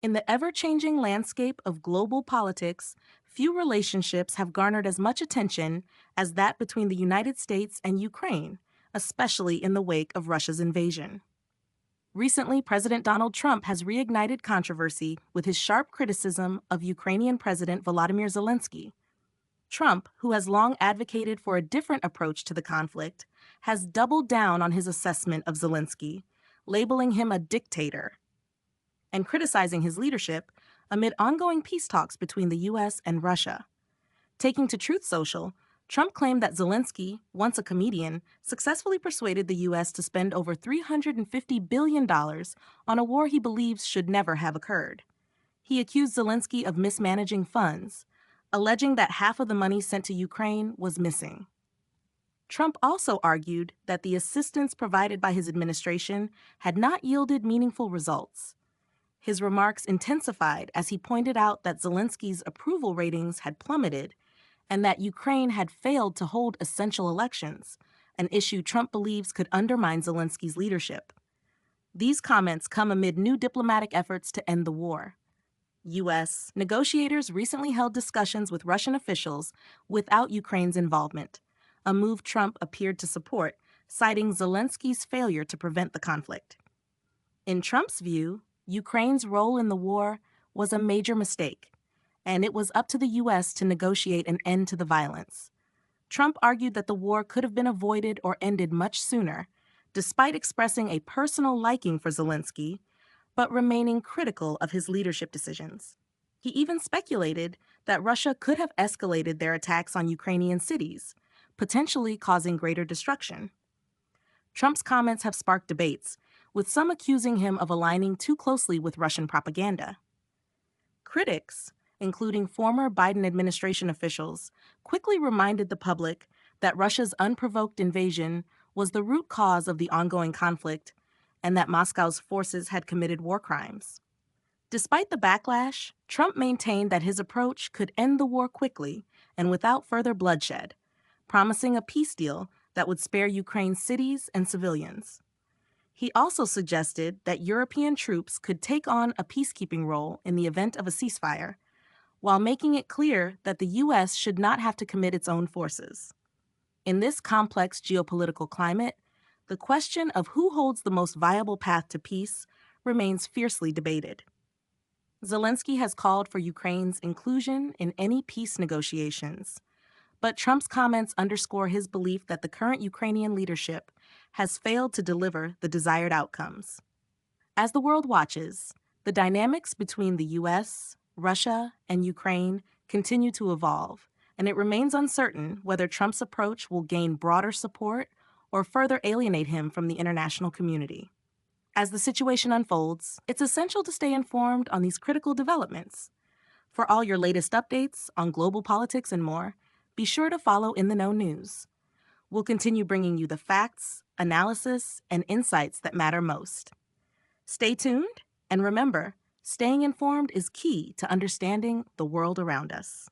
In the ever-changing landscape of global politics, few relationships have garnered as much attention as that between the United States and Ukraine, especially in the wake of Russia's invasion. Recently, President Donald Trump has reignited controversy with his sharp criticism of Ukrainian President Volodymyr Zelensky. Trump, who has long advocated for a different approach to the conflict, has doubled down on his assessment of Zelensky, labeling him a dictator and criticizing his leadership amid ongoing peace talks between the U.S. and Russia. Taking to Truth Social, Trump claimed that Zelensky, once a comedian, successfully persuaded the U.S. to spend over $350 billion on a war he believes should never have occurred. He accused Zelensky of mismanaging funds, alleging that half of the money sent to Ukraine was missing. Trump also argued that the assistance provided by his administration had not yielded meaningful results. His remarks intensified as he pointed out that Zelensky's approval ratings had plummeted and that Ukraine had failed to hold essential elections, an issue Trump believes could undermine Zelensky's leadership. These comments come amid new diplomatic efforts to end the war. U.S. negotiators recently held discussions with Russian officials without Ukraine's involvement, a move Trump appeared to support, citing Zelensky's failure to prevent the conflict. In Trump's view, Ukraine's role in the war was a major mistake, and it was up to the U.S. to negotiate an end to the violence. Trump argued that the war could have been avoided or ended much sooner, despite expressing a personal liking for Zelensky, but remaining critical of his leadership decisions. He even speculated that Russia could have escalated their attacks on Ukrainian cities, potentially causing greater destruction. Trump's comments have sparked debates, with some accusing him of aligning too closely with Russian propaganda. Critics, including former Biden administration officials, quickly reminded the public that Russia's unprovoked invasion was the root cause of the ongoing conflict and that Moscow's forces had committed war crimes. Despite the backlash, Trump maintained that his approach could end the war quickly and without further bloodshed, promising a peace deal that would spare Ukraine's cities and civilians. He also suggested that European troops could take on a peacekeeping role in the event of a ceasefire, while making it clear that the U.S. should not have to commit its own forces. In this complex geopolitical climate, the question of who holds the most viable path to peace remains fiercely debated. Zelensky has called for Ukraine's inclusion in any peace negotiations, but Trump's comments underscore his belief that the current Ukrainian leadership has failed to deliver the desired outcomes. As the world watches, the dynamics between the U.S., Russia, and Ukraine continue to evolve, and it remains uncertain whether Trump's approach will gain broader support or further alienate him from the international community. As the situation unfolds, it's essential to stay informed on these critical developments. For all your latest updates on global politics and more, be sure to follow In the Know News. We'll continue bringing you the facts, analysis, and insights that matter most. Stay tuned, and remember, staying informed is key to understanding the world around us.